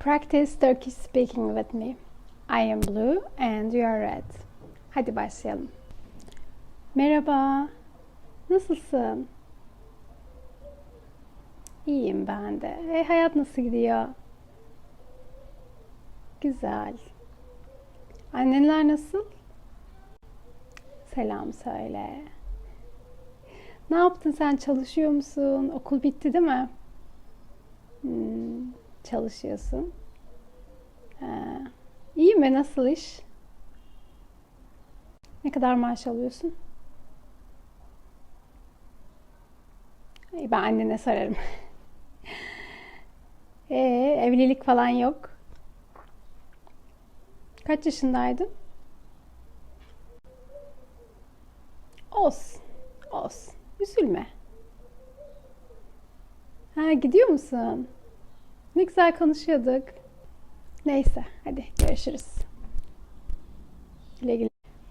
Practice Turkish speaking with me. I am blue and you are red. Hadi başlayalım. Merhaba. Nasılsın? İyiyim ben de. Hayat nasıl gidiyor? Güzel. Annenler nasıl? Selam söyle. Ne yaptın sen? Çalışıyor musun? Okul bitti değil mi? Çalışıyorsun. İyi mi? Nasıl iş? Ne kadar maaş alıyorsun? Ben annene sorarım. Evlilik falan yok. Kaç yaşındaydın? Olsun. Olsun. Üzülme. Gidiyor musun? Ne güzel konuşuyorduk. Neyse, hadi görüşürüz. Güle güle.